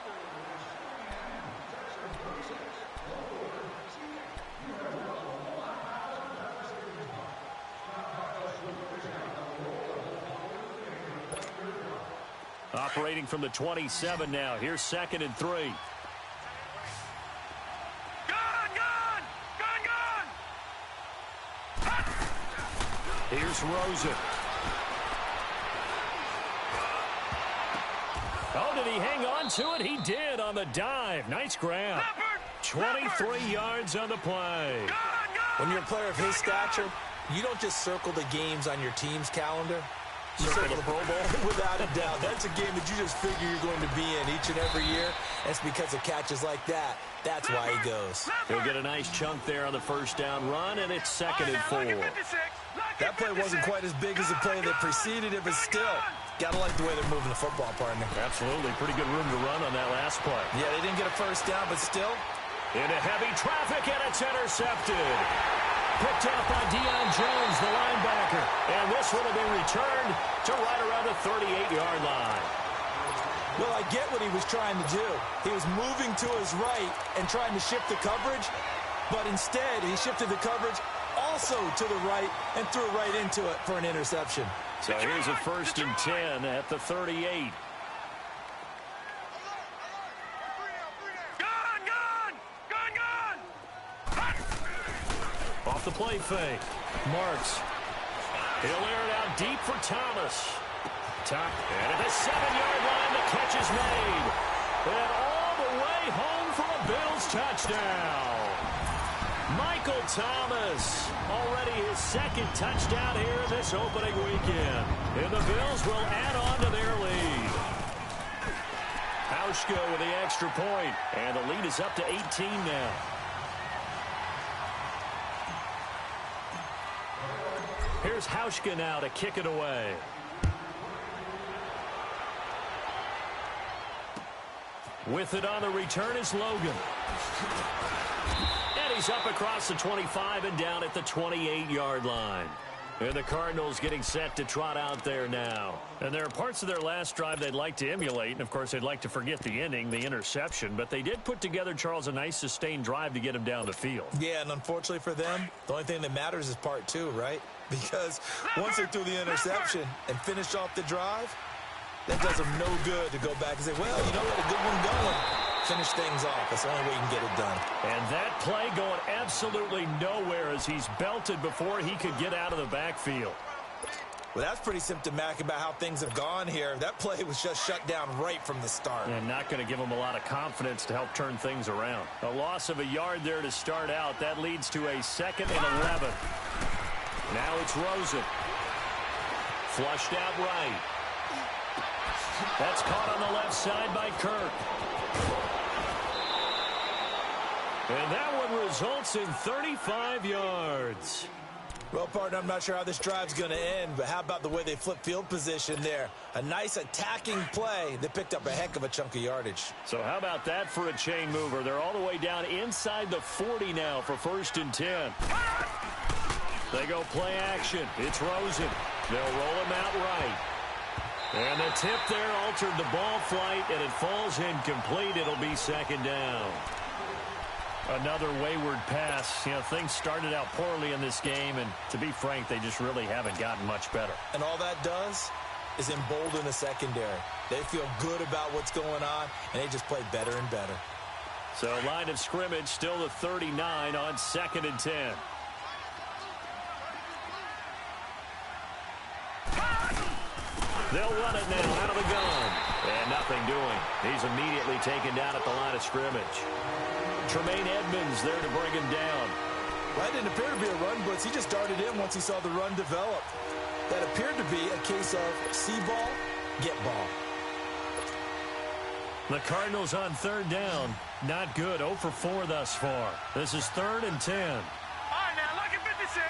Operating from the 27 now. Here's 2nd and 3. Gone! Here's Rosen. Oh, did he hang on to it? He did on the dive. Nice grab. 23 yards on the play. When you're a player of his stature, you don't just circle the games on your team's calendar. You circle the Pro Bowl. Without a doubt. That's a game that you just figure you're going to be in each and every year. It's because of catches like that. That's why he goes. He'll get a nice chunk there on the first down run, and it's 2nd and 4. That play wasn't quite as big as the play that preceded it, but still, got to like the way they're moving the football, partner. Absolutely. Pretty good room to run on that last play. Yeah, they didn't get a first down, but still. Into heavy traffic, and it's intercepted. Picked up by Deion Jones, the linebacker. And this one will be returned to right around the 38-yard line. Well, I get what he was trying to do. He was moving to his right and trying to shift the coverage, but instead he shifted the coverage also to the right and threw right into it for an interception. So here's a 1st and 10 at the 38. Off the play fake. Marks. He'll air it out deep for Thomas. And at the 7-yard line, the catch is made. And all the way home for a Bills touchdown. Michael Thomas, already his 2nd touchdown here this opening weekend. And the Bills will add on to their lead. Hauschka with the extra point. And the lead is up to 18 now. Here's Hauschka now to kick it away. With it on the return is Logan. And he's up across the 25 and down at the 28-yard line. And the Cardinals getting set to trot out there now. And there are parts of their last drive they'd like to emulate. And, of course, they'd like to forget the ending, the interception. But they did put together, Charles, a nice sustained drive to get him down the field. Yeah, and unfortunately for them, the only thing that matters is part 2, right? Because once they threw the interception and finished off the drive, that does them no good to go back and say, well, you know what, a good one going. Finish things off. That's the only way you can get it done. And that play going absolutely nowhere as he's belted before he could get out of the backfield. Well, that's pretty symptomatic about how things have gone here. That play was just shut down right from the start. And not going to give him a lot of confidence to help turn things around. A loss of a yard there to start out. That leads to a 2nd and 11. Now it's Rosen. Flushed out right. That's caught on the left side by Kirk. And that one results in 35 yards. Well, partner, I'm not sure how this drive's going to end, but how about the way they flip field position there? A nice attacking play that picked up a heck of a chunk of yardage. So how about that for a chain mover? They're all the way down inside the 40 now for 1st and 10. They go play action. It's Rosen. They'll roll him out right. And the tip there altered the ball flight, and it falls incomplete. It'll be 2nd down. Another wayward pass. You know, things started out poorly in this game, and to be frank, they just really haven't gotten much better. And all that does is embolden the secondary. They feel good about what's going on, and they just play better and better. So line of scrimmage still the 39 on 2nd and 10. They'll run it now out of the gun. And nothing doing. He's immediately taken down at the line of scrimmage. Tremaine Edmonds there to bring him down. Well, that didn't appear to be a run blitz. He just darted in once he saw the run develop. That appeared to be a case of see ball, get ball. The Cardinals on third down. Not good. 0 for 4 thus far. This is 3rd and 10. All right, now, look at 56.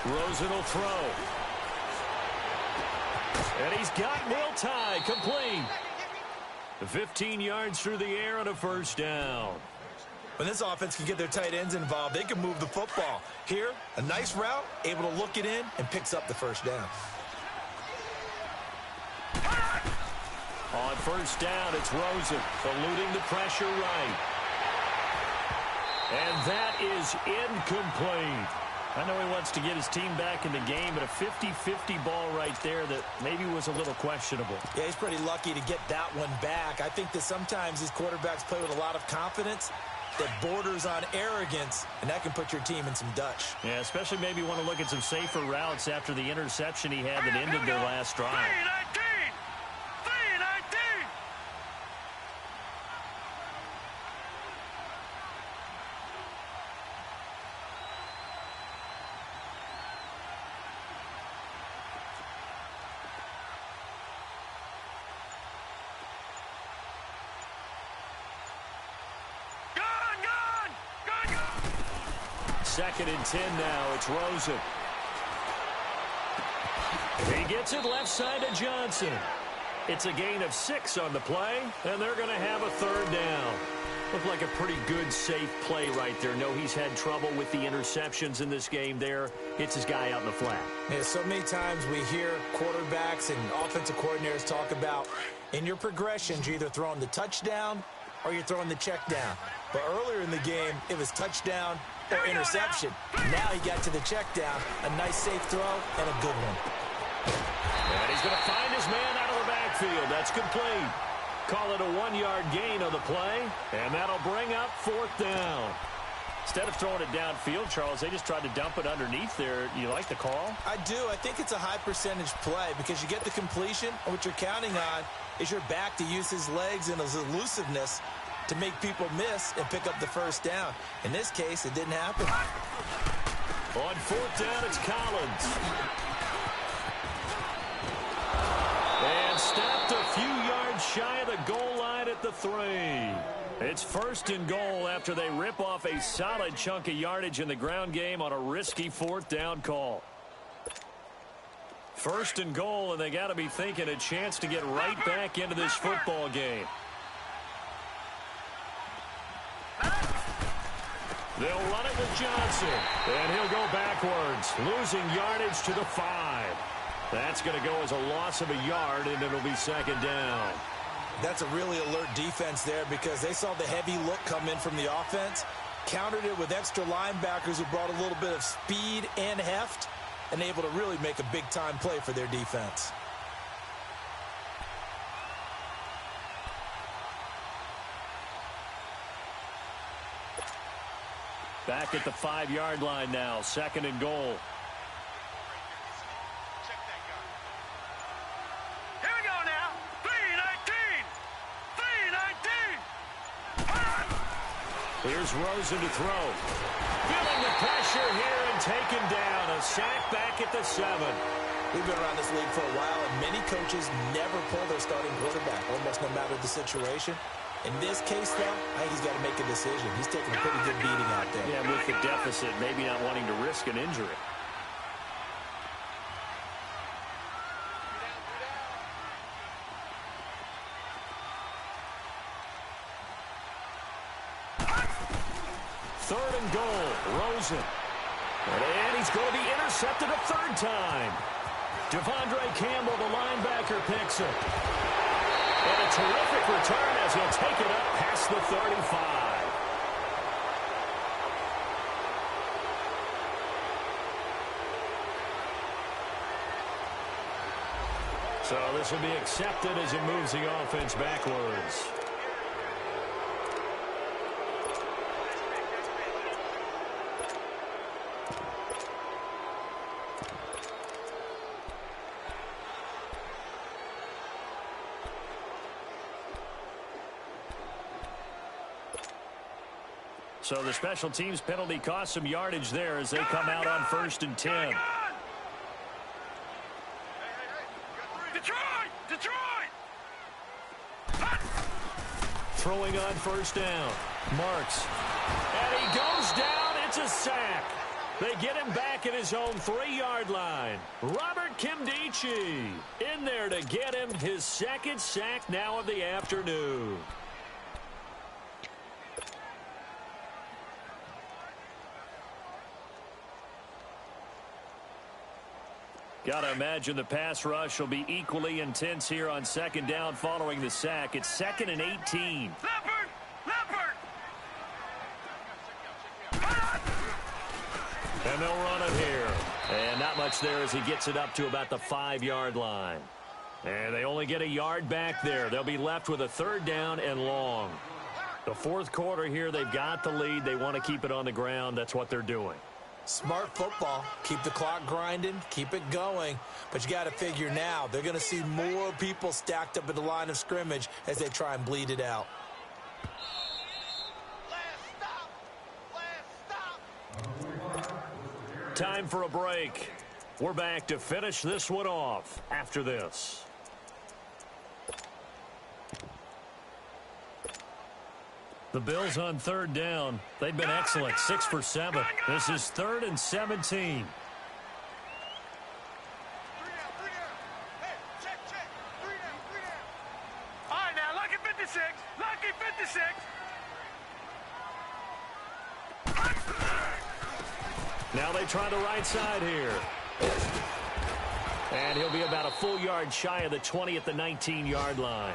Rosen will throw. And he's got Neil Ty complete. 15 yards through the air on a first down. When this offense can get their tight ends involved, they can move the football. Here, a nice route, able to look it in, and picks up the first down. On first down, it's Rosen, eluding the pressure right. And that is incomplete. I know he wants to get his team back in the game, but a 50-50 ball right there that maybe was a little questionable. Yeah, he's pretty lucky to get that one back. I think that sometimes these quarterbacks play with a lot of confidence that borders on arrogance, and that can put your team in some Dutch. Yeah, especially maybe want to look at some safer routes after the interception he had that ended their last drive. 319. Second and 10 now. It's Rosen. He gets it left side to Johnson. It's a gain of 6 on the play, and they're going to have a third down. Looked like a pretty good, safe play right there. No, he's had trouble with the interceptions in this game there. Hits his guy out in the flat. Yeah, so many times we hear quarterbacks and offensive coordinators talk about in your progressions, you're either throwing the touchdown or you're throwing the check down. But earlier in the game, it was touchdown or interception. Now he got to the check down. A nice safe throw and a good one. And he's going to find his man out of the backfield. That's complete. Call it a 1-yard gain on the play, and that'll bring up 4th down. Instead of throwing it downfield, Charles, they just tried to dump it underneath there. You like the call? I do. I think it's a high percentage play because you get the completion, and what you're counting on is your back to use his legs and his elusiveness to make people miss and pick up the first down. In this case, it didn't happen. On 4th down, it's Collins. And stopped a few yards shy of the goal line at the 3. It's 1st and goal after they rip off a solid chunk of yardage in the ground game on a risky 4th down call. 1st and goal, and they got to be thinking a chance to get right back into this football game. They'll run it with Johnson, and he'll go backwards, losing yardage to the 5. That's going to go as a loss of a yard, and it'll be 2nd down. That's a really alert defense there because they saw the heavy look come in from the offense, countered it with extra linebackers who brought a little bit of speed and heft, and able to really make a big-time play for their defense. Back at the 5-yard line now, 2nd and goal. Here we go now. 319. 319. Here's Rosen to throw. Feeling the pressure here and taken down. A sack back at the 7. We've been around this league for a while, and many coaches never pull their starting quarterback, almost no matter the situation. In this case, though, I think he's got to make a decision. He's taking a pretty good beating out there. Yeah, with the deficit, maybe not wanting to risk an injury. Third and goal, Rosen. And he's going to be intercepted a 3rd time. Devondre Campbell, the linebacker, picks it. And a terrific return as he'll take it up past the 35. So this will be accepted as it moves the offense backwards. So the special teams penalty cost some yardage there as they come out on 1st and 10. Detroit! Throwing on 1st down. Marks. And he goes down. It's a sack. They get him back at his own 3-yard line. Robert Kimdichie in there to get him his 2nd sack now of the afternoon. Got to imagine the pass rush will be equally intense here on 2nd down following the sack. It's 2nd and 18. Leopard! And they'll run it here. And not much there as he gets it up to about the 5-yard line. And they only get a yard back there. They'll be left with a 3rd down and long. The 4th quarter here, they've got the lead. They want to keep it on the ground. That's what they're doing. Smart football. Keep the clock grinding. Keep it going. But you got to figure now they're going to see more people stacked up at the line of scrimmage as they try and bleed it out. Time for a break. We're back to finish this one off after this. The Bills on 3rd down. They've been excellent. 6 for 7. This is 3rd and 17. All right, now, lucky 56. Lucky 56. Now they try the right side here. And he'll be about a full yard shy of the 20 at the 19-yard line.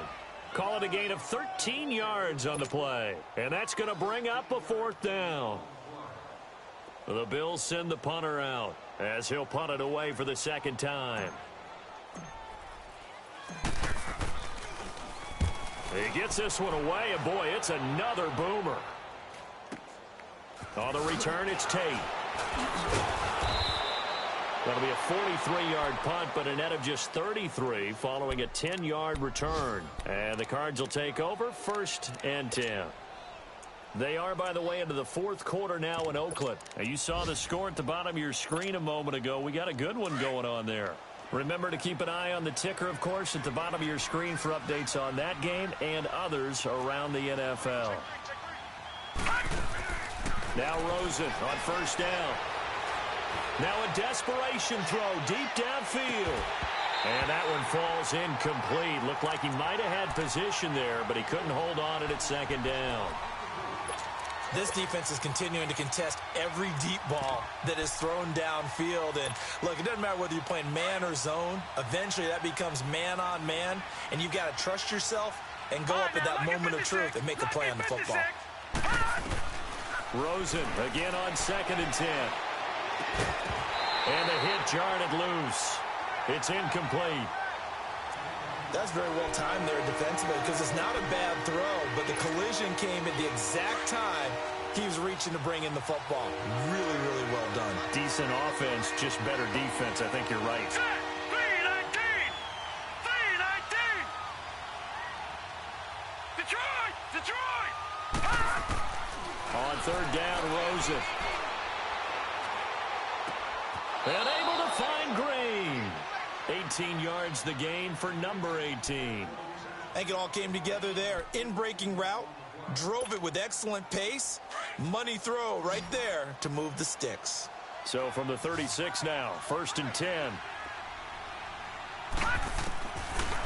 Call it a gain of 13 yards on the play. And that's going to bring up a 4th down. The Bills send the punter out as he'll punt it away for the 2nd time. He gets this one away, and boy, it's another boomer. On the return, it's Tate. That'll be a 43-yard punt, but a net of just 33 following a 10-yard return. And the Cards will take over 1st and 10. They are, by the way, into the 4th quarter now in Oakland. And you saw the score at the bottom of your screen a moment ago. We got a good one going on there. Remember to keep an eye on the ticker, of course, at the bottom of your screen for updates on that game and others around the NFL. Now Rosen on 1st down. Now a desperation throw deep downfield. And that one falls incomplete. Looked like he might have had position there, but he couldn't hold on at 2nd down. This defense is continuing to contest every deep ball that is thrown downfield. And, look, it doesn't matter whether you're playing man or zone. Eventually, that becomes man on man, and you've got to trust yourself and go up at that moment of truth and make a play on the football. Rosen again on 2nd and 10. And the hit jarred it loose. It's incomplete. That's very well timed there defensively because it's not a bad throw, but the collision came at the exact time he was reaching to bring in the football. Really, really well done. Decent offense, just better defense. I think you're right. 3-19! Detroit! On 3rd down, Rosen. And able to find Green. 18 yards the gain for number 18. I think it all came together there. In-breaking route, drove it with excellent pace. Money throw right there to move the sticks. So from the 36 now, 1st and 10.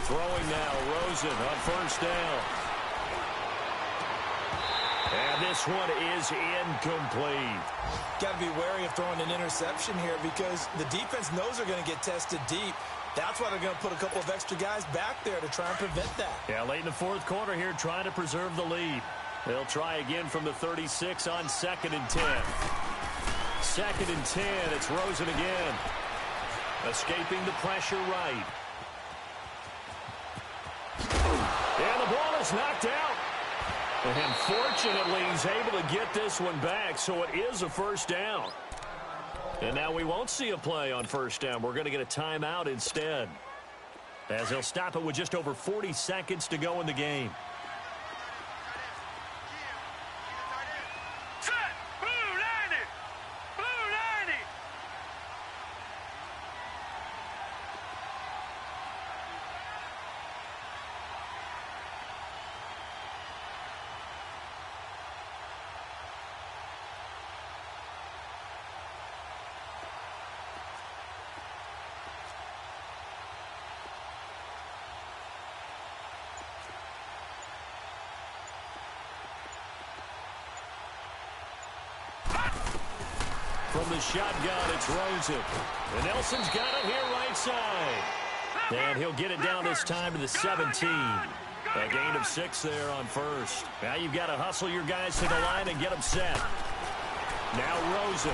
Throwing now, Rosen on 1st down. And this one is incomplete. Got to be wary of throwing an interception here because the defense knows they're going to get tested deep. That's why they're going to put a couple of extra guys back there to try and prevent that. Yeah, late in the 4th quarter here, trying to preserve the lead. They'll try again from the 36 on 2nd and 10. 2nd and 10, it's Rosen again. Escaping the pressure right. And the ball is knocked out. And fortunately, he's able to get this one back, so it is a 1st down. And now we won't see a play on 1st down. We're going to get a timeout instead, as he'll stop it with just over 40 seconds to go in the game. Set! From the shotgun, it's Rosen. And Nelson's got it here right side. And he'll get it down this time to the 17. A gain of 6 there on first. Now you've got to hustle your guys to the line and get them set. Now Rosen.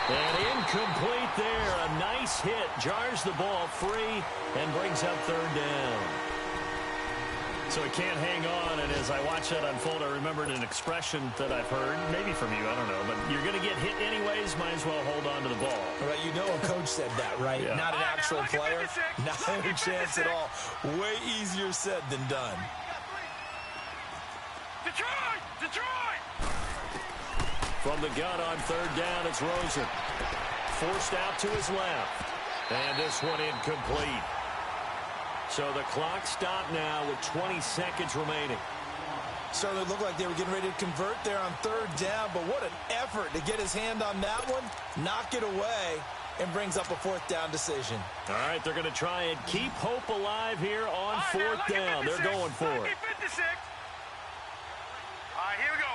And incomplete there. A nice hit. Jars the ball free and brings up third down. So he can't hang on, and as I watch that unfold, I remembered an expression that I've heard, maybe from you, I don't know, but you're going to get hit anyways, might as well hold on to the ball. Right, you know a coach said that, right? Yeah. Not an actual player. Not a chance at all. Way easier said than done. Detroit! Detroit! From the gun on third down, it's Rosen. Forced out to his left. And this one incomplete. So the clock stopped now with 20 seconds remaining. Certainly looked like they were getting ready to convert there on third down, but what an effort to get his hand on that one, knock it away, and brings up a fourth down decision. All right, they're going to try and keep hope alive here on fourth down. They're going for it. 56. All right, here we go.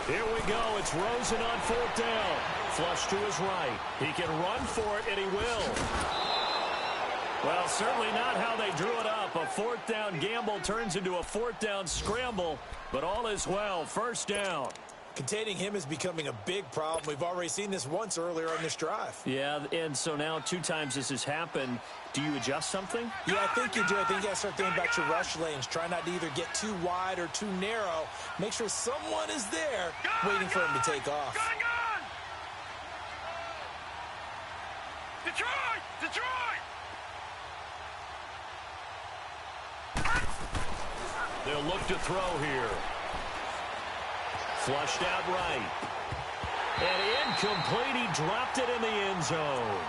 Here we go. It's Rosen on fourth down. Flush to his right. He can run for it, and he will. Well, certainly not how they drew it up. A fourth down gamble turns into a fourth down scramble, but all is well. First down. Containing him is becoming a big problem. We've already seen this once earlier on this drive. Yeah, and so now 2 times this has happened. Do you adjust something? Yeah, I think you do. I think you got to start thinking about your rush lanes. Try not to either get too wide or too narrow. Make sure someone is there waiting for him to take off. Gun! Detroit! Detroit! They'll look to throw here. Flushed out right. And incomplete. He dropped it in the end zone.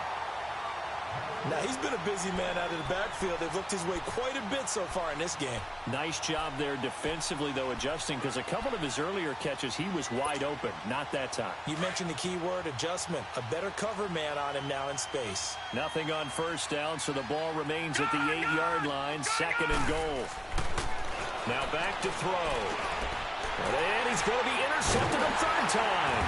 Now, he's been a busy man out of the backfield. They've looked his way quite a bit so far in this game. Nice job there defensively, though, adjusting, because a couple of his earlier catches, he was wide open. Not that time. You mentioned the key word, adjustment. A better cover man on him now in space. Nothing on first down, so the ball remains at the 8-yard line, second and goal. Now back to throw. And he's going to be intercepted a third time.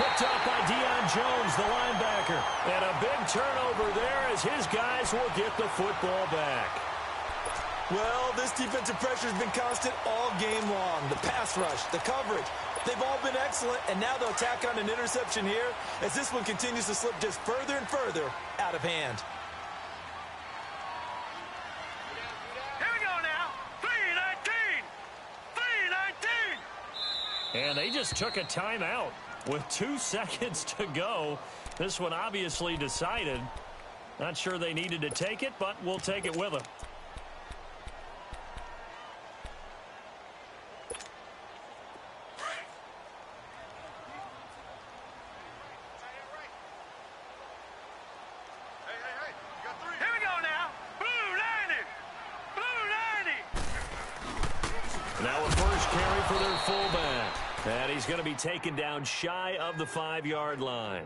Picked up by Deion Jones, the linebacker. And a big turnover there as his guys will get the football back. Well, this defensive pressure has been constant all game long. The pass rush, the coverage, they've all been excellent. And now they'll tack on an interception here as this one continues to slip just further and further out of hand. And they just took a timeout with 2 seconds to go. This one obviously decided. Not sure they needed to take it, but we'll take it with them. Here we go now. Blue 90. Blue 90. Now a first carry for their fullback. And he's going to be taken down shy of the 5-yard line.